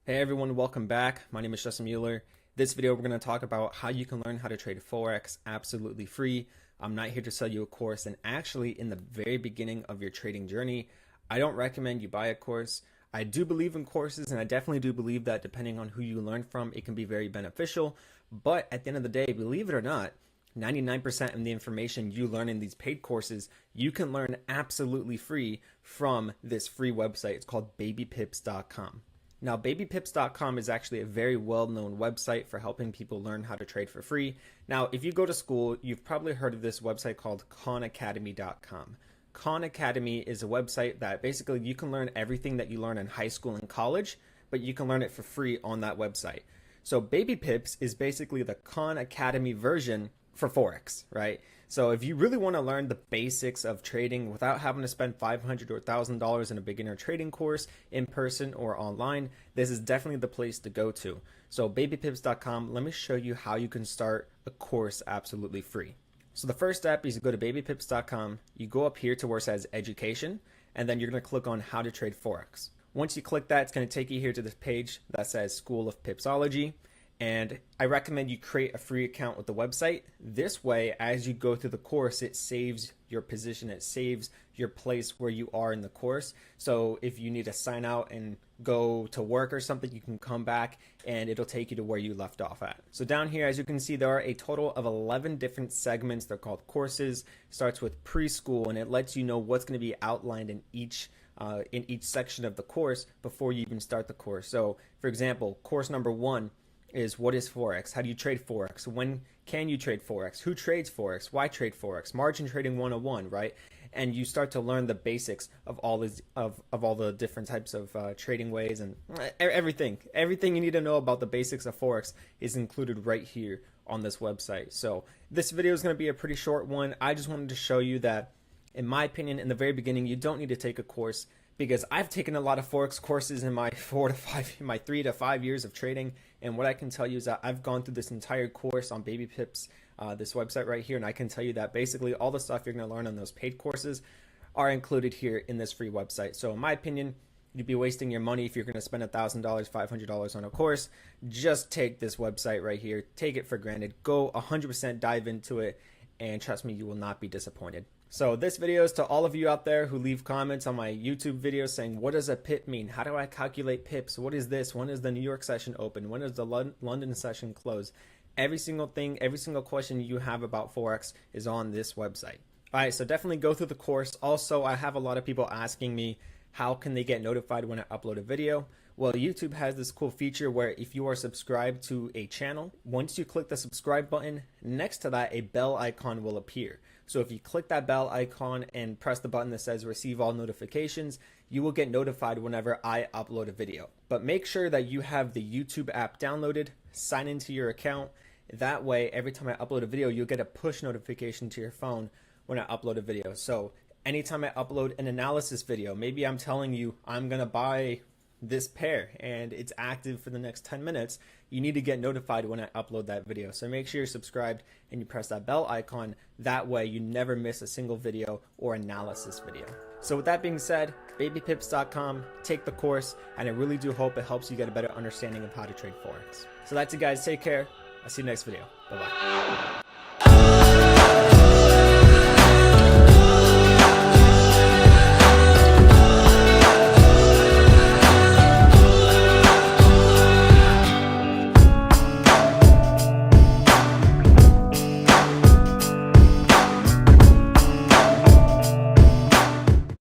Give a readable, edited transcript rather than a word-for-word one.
Hey everyone, welcome back. My name is Justin Mueller. This video we're going to talk about how you can learn how to trade Forex absolutely free. I'm not here to sell you a course, and actually in the very beginning of your trading journey, I don't recommend you buy a course. I do believe in courses, and I definitely do believe that depending on who you learn from, it can be very beneficial. But at the end of the day, believe it or not, 99% of the information you learn in these paid courses, you can learn absolutely free from this free website. It's called babypips.com. Now, babypips.com is actually a very well-known website for helping people learn how to trade for free. Now, if you go to school, you've probably heard of this website called khanacademy.com. Khan Academy is a website that basically you can learn everything that you learn in high school and college, but you can learn it for free on that website. So BabyPips is basically the Khan Academy version for Forex, right? So if you really want to learn the basics of trading without having to spend $500 or $1,000 in a beginner trading course in person or online, this is definitely the place to go to. So babypips.com, let me show you how you can start a course absolutely free. So the first step is you go to babypips.com, you go up here to where it says education, and then you're going to click on how to trade Forex. Once you click that, it's going to take you here to this page that says School of Pipsology. And I recommend you create a free account with the website. This way, as you go through the course, it saves your position, it saves your place where you are in the course. So if you need to sign out and go to work or something, you can come back and it'll take you to where you left off at. So down here, as you can see, there are a total of 11 different segments. They're called courses. It starts with preschool, and it lets you know what's going to be outlined in each section of the course before you even start the course. So for example, course number 1 is what is Forex? How do you trade Forex? When can you trade Forex? Who trades Forex? Why trade Forex? Margin trading 101, right? And you start to learn the basics of all the different types of trading ways and everything. Everything you need to know about the basics of Forex is included right here on this website. So this video is going to be a pretty short one. I just wanted to show you that, in my opinion, in the very beginning, you don't need to take a course, because I've taken a lot of Forex courses in my 3 to 5 years of trading, and what I can tell you is that I've gone through this entire course on BabyPips, this website right here, and I can tell you that basically all the stuff you're going to learn on those paid courses are included here in this free website. So in my opinion, you'd be wasting your money if you're going to spend $1,000, $500 on a course. Just take this website right here, take it for granted, go 100% dive into it, and trust me, you will not be disappointed. So this video is to all of you out there who leave comments on my YouTube videos saying, what does a pip mean? How do I calculate pips? What is this? When is the New York session open? When is the London session close? Every single thing, every single question you have about Forex is on this website. All right, so definitely go through the course. Also, I have a lot of people asking me, how can they get notified when I upload a video? Well, YouTube has this cool feature where if you are subscribed to a channel, once you click the subscribe button, next to that, a bell icon will appear. So if you click that bell icon and press the button that says receive all notifications, you will get notified whenever I upload a video. But make sure that you have the YouTube app downloaded, sign into your account. That way, every time I upload a video, you'll get a push notification to your phone when I upload a video. So anytime I upload an analysis video, maybe I'm telling you I'm going to buy this pair and it's active for the next 10 minutes, you need to get notified when I upload that video. So make sure you're subscribed and you press that bell icon. That way you never miss a single video or analysis video. So with that being said, babypips.com, take the course, and I really do hope it helps you get a better understanding of how to trade Forex. So that's it, guys. Take care. I'll see you next video. Bye-bye.